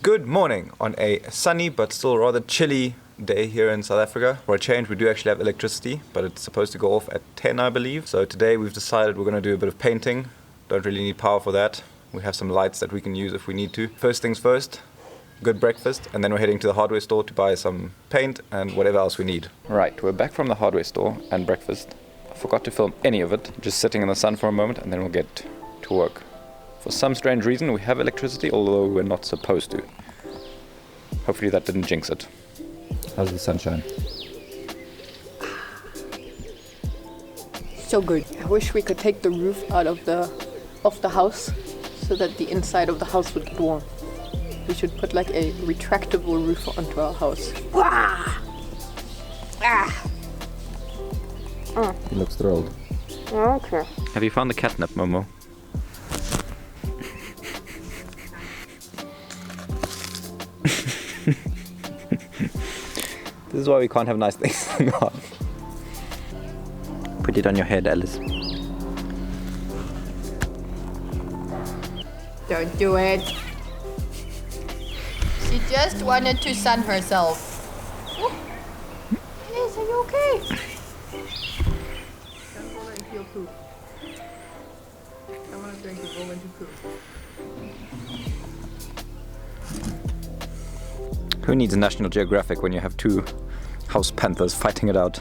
Good morning on a sunny but still rather chilly day here in South Africa. For a change, we do actually have electricity, but it's supposed to go off at 10, I believe. So today we've decided we're going to do a bit of painting. Don't really need power for that. We have some lights that we can use if we need to. First things first, good breakfast, and then we're heading to the hardware store to buy some paint and whatever else we need. Right, we're back from the hardware store and breakfast. I forgot to film any of it, just sitting in the sun for a moment, and then we'll get to work. For some strange reason, we have electricity, although we're not supposed to. Hopefully that didn't jinx it. How's the sunshine? So good. I wish we could take the roof out of the house so that the inside of the house would get warm. We should put like a retractable roof onto our house. He looks thrilled. Okay. Have you found the catnip, Momo? This is why we can't have nice things on. Put it on your head, Alice. Don't do it. She just wanted to sun herself. Alice, are you okay? Don't fall into your poop. Someone is going to fall into poop. Who needs National Geographic when you have two house panthers fighting it out?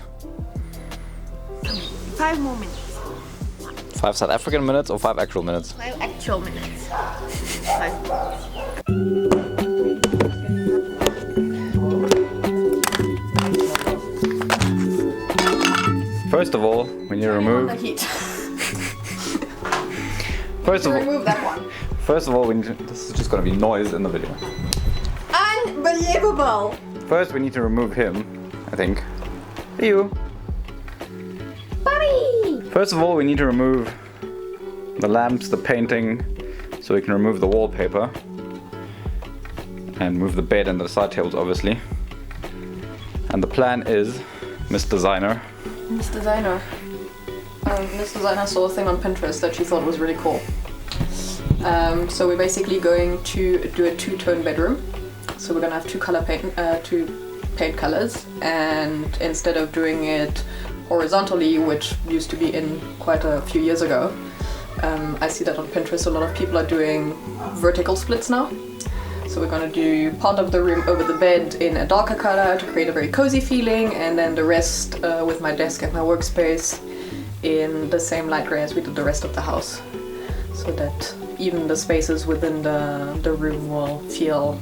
5 more minutes. 5 South African minutes or 5 actual minutes? 5 actual minutes. 5 minutes. First of all, we need to remove. First of all, remove that one. First of all, this is just going to be noise in the video. Unbelievable! First, we need to remove him, I think. Hey, you. Buddy! First of all, we need to remove the lamps, the painting, so we can remove the wallpaper. And move the bed and the side tables, obviously. And the plan is, Miss Designer. Miss Designer. Miss Designer saw a thing on Pinterest that she thought was really cool. So we're basically going to do a 2-tone bedroom. So we're gonna have two paint colors, and instead of doing it horizontally, which used to be in quite a few years ago, I see that on Pinterest a lot of people are doing vertical splits now. So we're gonna do part of the room over the bed in a darker color to create a very cozy feeling, and then the rest with my desk and my workspace in the same light gray as we did the rest of the house, so that even the spaces within the room will feel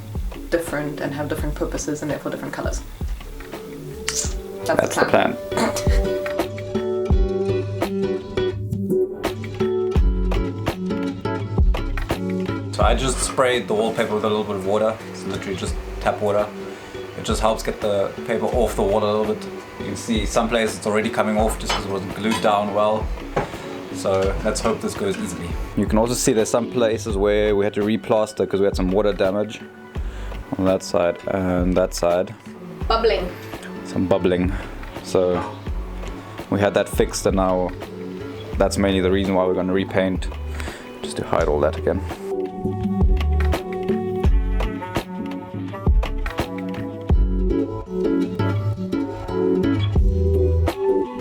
different and have different purposes and therefore different colors. That's the plan. So I just sprayed the wallpaper with a little bit of water. It's literally just tap water. It just helps get the paper off the wall a little bit. You can see some places it's already coming off just because it wasn't glued down well. So let's hope this goes easily. You can also see there's some places where we had to replaster because we had some water damage on that side and that side. Bubbling. Some bubbling. So we had that fixed, and now that's mainly the reason why we're going to repaint, just to hide all that again.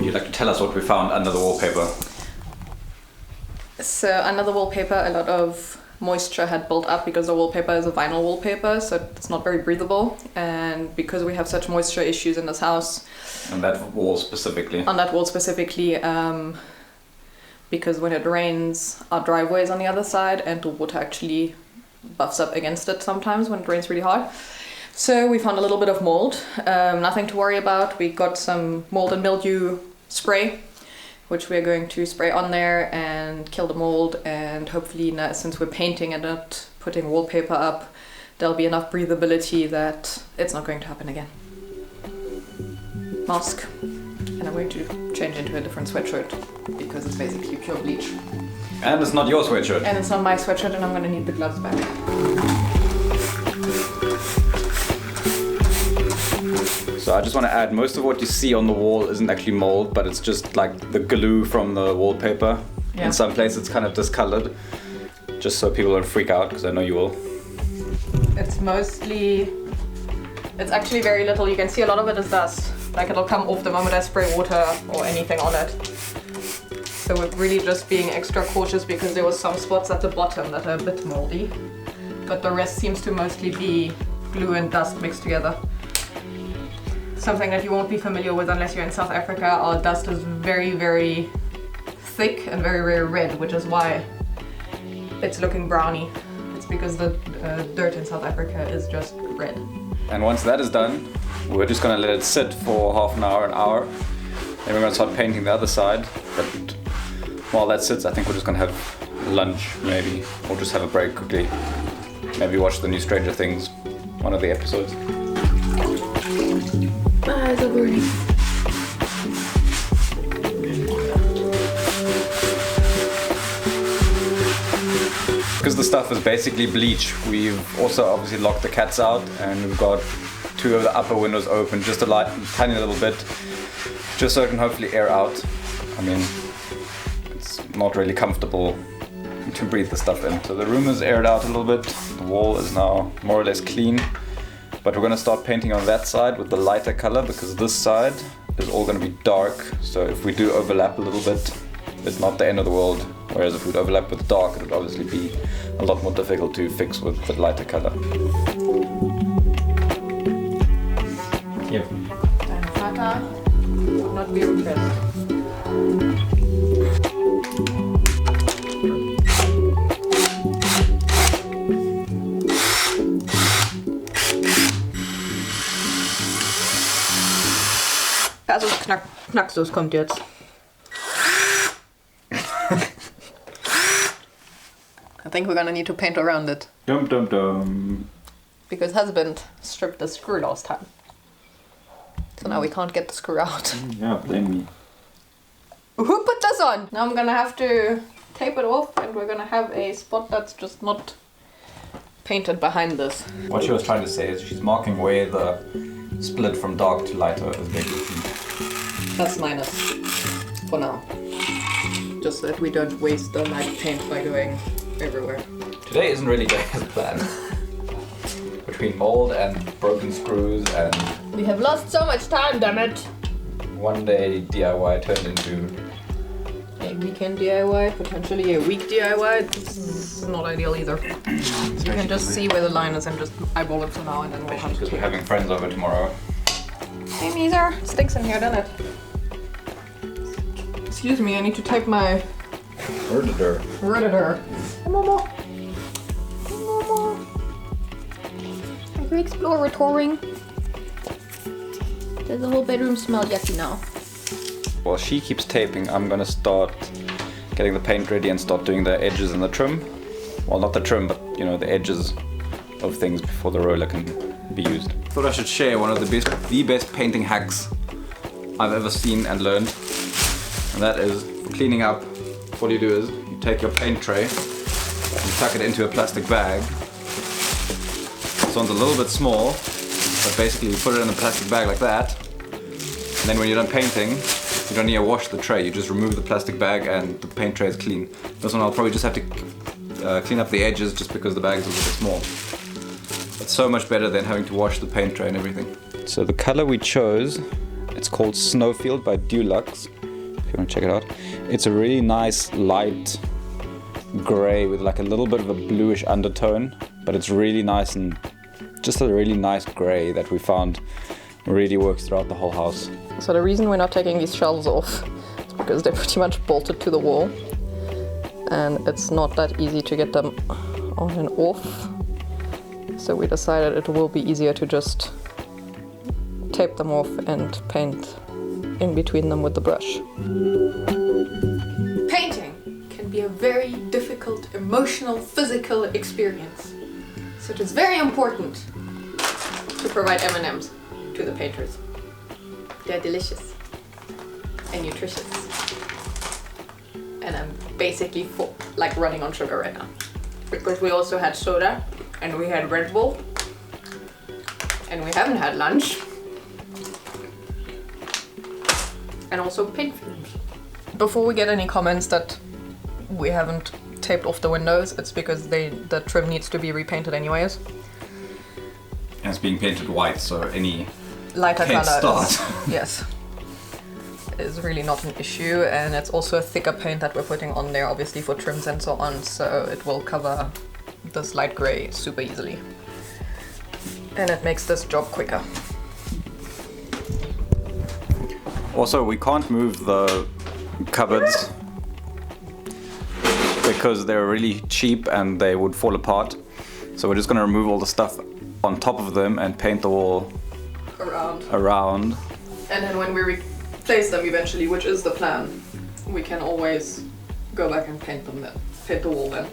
You'd like to tell us what we found under the wallpaper? So under the wallpaper, a lot of moisture had built up because the wallpaper is a vinyl wallpaper, so it's not very breathable. And because we have such moisture issues in this house, On that wall specifically, because when it rains, our driveway is on the other side, and the water actually buffs up against it sometimes when it rains really hard. So we found a little bit of mold. Nothing to worry about. We got some mold and mildew spray, which we're going to spray on there and kill the mold, and hopefully now, since we're painting and not putting wallpaper up, there'll be enough breathability that it's not going to happen again. Mask. And I'm going to change into a different sweatshirt because it's basically pure bleach. and it's not your sweatshirt. And it's not my sweatshirt, and I'm going to need the gloves back. So I just want to add, most of what you see on the wall isn't actually mold, but it's just like the glue from the wallpaper. Yeah. In some places it's kind of discolored, just so people don't freak out, because I know you will. it's actually very little. You can see a lot of it is dust. Like it'll come off the moment I spray water or anything on it. So we're really just being extra cautious because there was some spots at the bottom that are a bit moldy. But the rest seems to mostly be glue and dust mixed together. Something that you won't be familiar with unless you're in South Africa. Our dust is very, very thick and very, very red, which is why it's looking browny. It's because the dirt in South Africa is just red. And once that is done, we're just gonna let it sit for half an hour. Then we're gonna start painting the other side. But while that sits, I think we're just gonna have lunch maybe, or just have a break quickly. Maybe watch the new Stranger Things, one of the episodes. My eyes are burning. Because the stuff is basically bleach, we've also obviously locked the cats out, and we've got 2 of the upper windows open, just a tiny little bit, just so it can hopefully air out. I mean, it's not really comfortable to breathe the stuff in. So the room is aired out a little bit, the wall is now more or less clean, but we're gonna start painting on that side with the lighter color because this side is all gonna be dark. So if we do overlap a little bit, it's not the end of the world. Whereas if we'd overlap with dark, it would obviously be a lot more difficult to fix with the lighter color. Yep. Dein Vater will not be impressed. Also Knacksus kommt jetzt. I think we're gonna need to paint around it. Dum dum dum. Because husband stripped the screw last time. So now we can't get the screw out. Yeah, blame me. Who put this on? Now I'm gonna have to tape it off and we're gonna have a spot that's just not painted behind this. What she was trying to say is she's marking where the split from dark to lighter is going to be. Plus minus for now. Just so that we don't waste the light paint by going everywhere. Today isn't really going as planned. Between mold and broken screws and We have lost so much time, damn it! one day DIY turned into A weekend DIY, potentially a week DIY. This is not ideal either. You can just see where the line is and just eyeball it for now and then we'll have to because we're tape. having friends over tomorrow. Hey Meezer, it stinks in here, doesn't it? Excuse me, I need to tape my Redditor. Hey Momo. Hey Momo. Are you exploratoring? Does the whole bedroom smell yucky now? While she keeps taping, I'm gonna start getting the paint ready and start doing the edges and the trim. Well, not the trim, but you know, the edges of things before the roller can be used. Thought I should share one of the best painting hacks I've ever seen and learned. And that is, for cleaning up, what you do is you take your paint tray, you tuck it into a plastic bag. This one's a little bit small, but basically you put it in a plastic bag like that. And then when you're done painting, you don't need to wash the tray, you just remove the plastic bag and the paint tray is clean. This one I'll probably just have to clean up the edges just because the bag is a little bit small. It's so much better than having to wash the paint tray and everything. So the color we chose, it's called Snowfield by Dulux. If you want to check it out. It's a really nice light grey with like a little bit of a bluish undertone, but it's really nice and just a really nice grey that we found really works throughout the whole house. So the reason we're not taking these shelves off is because they're pretty much bolted to the wall and it's not that easy to get them on and off. So we decided it will be easier to just tape them off and paint in between them with the brush. Painting can be a very difficult, emotional, physical experience. So it is very important to provide M&Ms to the painters. They're delicious and nutritious. And I'm basically like running on sugar right now. Because we also had soda and we had Red Bull and we haven't had lunch. And also paint fumes. Before we get any comments that we haven't taped off the windows, it's because the trim needs to be repainted anyways. it's being painted white, so any lighter paint color start. yes, is really not an issue, and it's also a thicker paint that we're putting on there, obviously for trims and so on, so it will cover this light grey super easily. And it makes this job quicker. Also, we can't move the cupboards because they're really cheap and they would fall apart. So we're just going to remove all the stuff on top of them and paint the wall around. And then when we replace them eventually, which is the plan, we can always go back and paint them then, paint the wall then.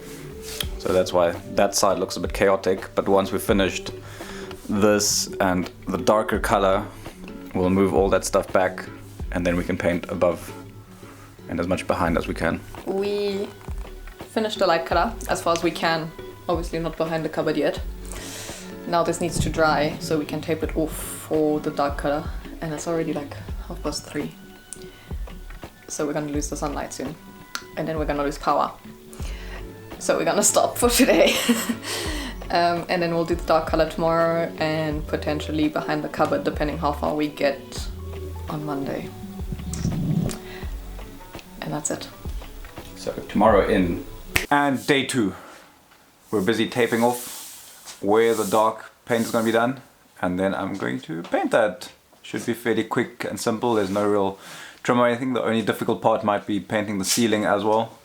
So that's why that side looks a bit chaotic, but once we've finished this and the darker color, we'll move all that stuff back and then we can paint above and as much behind as we can. We finished the light color as far as we can, obviously not behind the cupboard yet. Now this needs to dry so we can tape it off for the dark color, and it's already like 3:30. So we're gonna lose the sunlight soon, and then we're gonna lose power. So we're gonna stop for today. And then we'll do the dark color tomorrow and potentially behind the cupboard depending how far we get on Monday. And that's it. So tomorrow in. And day 2. We're busy taping off where the dark paint is going to be done, and then I'm going to paint that. Should be fairly quick and simple. There's no real trim or anything. The only difficult part might be painting the ceiling as well.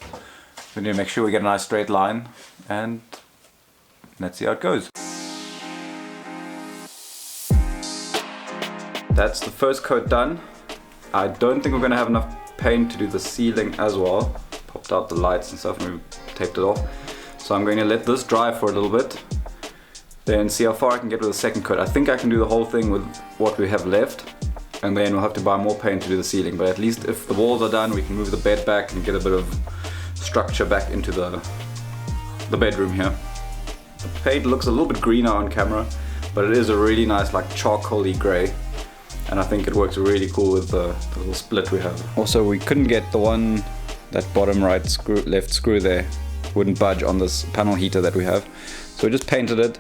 We need to make sure we get a nice straight line, and let's see how it goes. That's the first coat done. I don't think we're going to have enough paint to do the ceiling as well. Popped out the lights and stuff and we taped it off. So I'm going to let this dry for a little bit, then see how far I can get with the second coat. I think I can do the whole thing with what we have left, and then we'll have to buy more paint to do the ceiling. But at least if the walls are done, we can move the bed back and get a bit of structure back into the bedroom here. The paint looks a little bit greener on camera, but it is a really nice like charcoaly grey, and I think it works really cool with the little split we have. Also, we couldn't get the one, that bottom right screw, left screw there, wouldn't budge on this panel heater that we have. So we just painted it.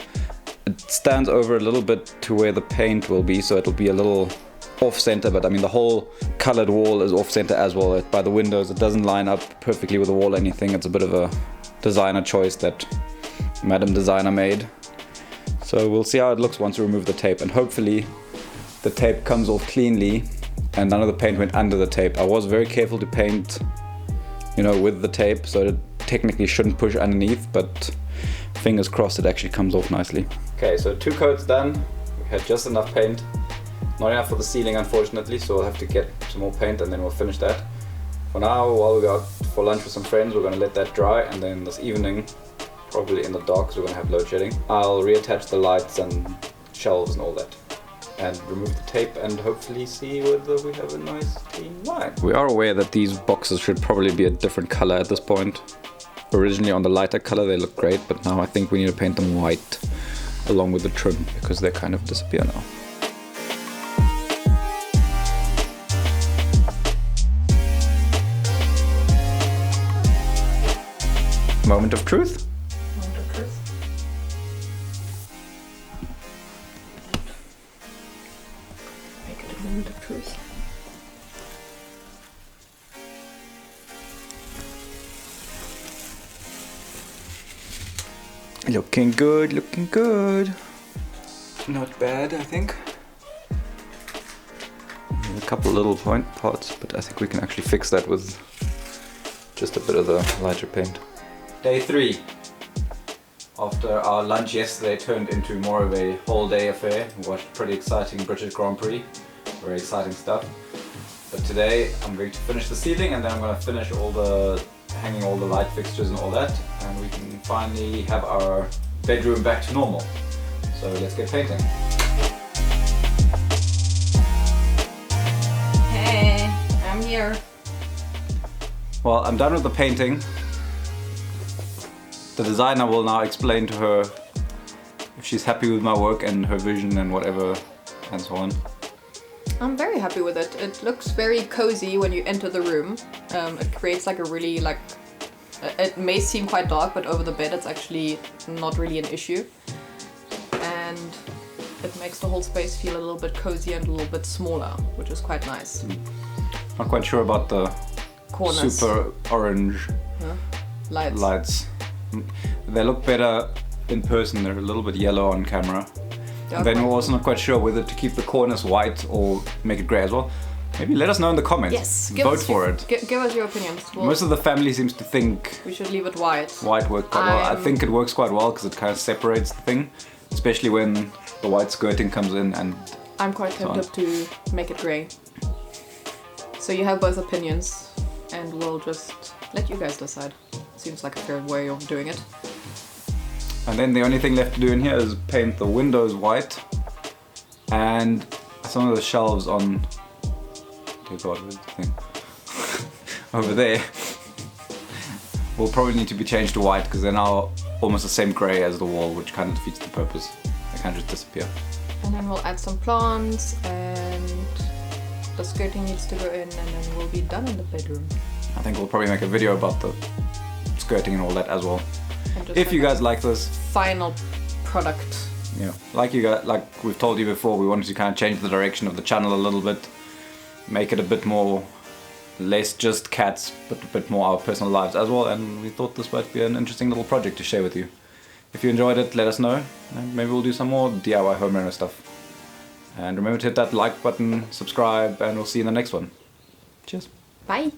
It stands over a little bit to where the paint will be, so it'll be a little off center, but I mean the whole colored wall is off center as well. By the windows, it doesn't line up perfectly with the wall or anything. It's a bit of a designer choice that Madam Designer made. So we'll see how it looks once we remove the tape, and hopefully the tape comes off cleanly and none of the paint went under the tape. I was very careful to paint, you know, with the tape, so it technically shouldn't push underneath, but fingers crossed it actually comes off nicely. Okay, so 2 coats done. We had just enough paint. Not enough for the ceiling, unfortunately, so we'll have to get some more paint and then we'll finish that. For now, while we go out for lunch with some friends, we're going to let that dry, and then this evening, probably in the dark, so we're going to have load shedding, I'll reattach the lights and shelves and all that, and remove the tape and hopefully see whether we have a nice clean line. We are aware that these boxes should probably be a different color at this point. Originally on the lighter color they look great, but now I think we need to paint them white along with the trim because they kind of disappear now. Moment of truth. Moment of truth. Make it a moment of truth. Looking good, looking good. Not bad, I think. A couple little point parts, but I think we can actually fix that with just a bit of the lighter paint. Day 3. After our lunch yesterday turned into more of a whole day affair. We watched pretty exciting British Grand Prix. Very exciting stuff. But today I'm going to finish the ceiling, and then I'm going to finish hanging all the light fixtures and all that, and we can finally have our bedroom back to normal. So let's get painting. Hey, I'm here. Well, I'm done with the painting. The designer will now explain to her if she's happy with my work and her vision and whatever and so on. I'm very happy with it. It looks very cozy when you enter the room. It creates like a really it may seem quite dark, but over the bed it's actually not really an issue. And it makes the whole space feel a little bit cozy and a little bit smaller, which is quite nice. Not quite sure about the Corners. super orange lights. They look better in person. They're a little bit yellow on camera. And then we're also not quite sure whether to keep the corners white or make it grey as well. Maybe let us know in the comments. Yes, vote for it. Give us your opinions. Most of the family seems to think we should leave it white. White works quite well. I think it works quite well because it kind of separates the thing, especially when the white skirting comes in. And I'm quite tempted to make it grey. So you have both opinions, and we'll just let you guys decide. Seems like a fair way of doing it. And then the only thing left to do in here is paint the windows white and some of the shelves on. Dear God, where's the thing? Over there. Will probably need to be changed to white because they're now almost the same grey as the wall, which kind of defeats the purpose. They kind of just disappear. And then we'll add some plants, and the skirting needs to go in, and then we'll be done in the bedroom. I think we'll probably make a video about the skirting and all that as well. If you guys like this final product. Yeah, like we've told you before, we wanted to kind of change the direction of the channel a little bit, make it a bit more, less just cats, but a bit more our personal lives as well, and we thought this might be an interesting little project to share with you. If you enjoyed it, let us know, and maybe we'll do some more DIY home reno stuff. And remember to hit that like button, subscribe, and we'll see you in the next one. Cheers. Bye.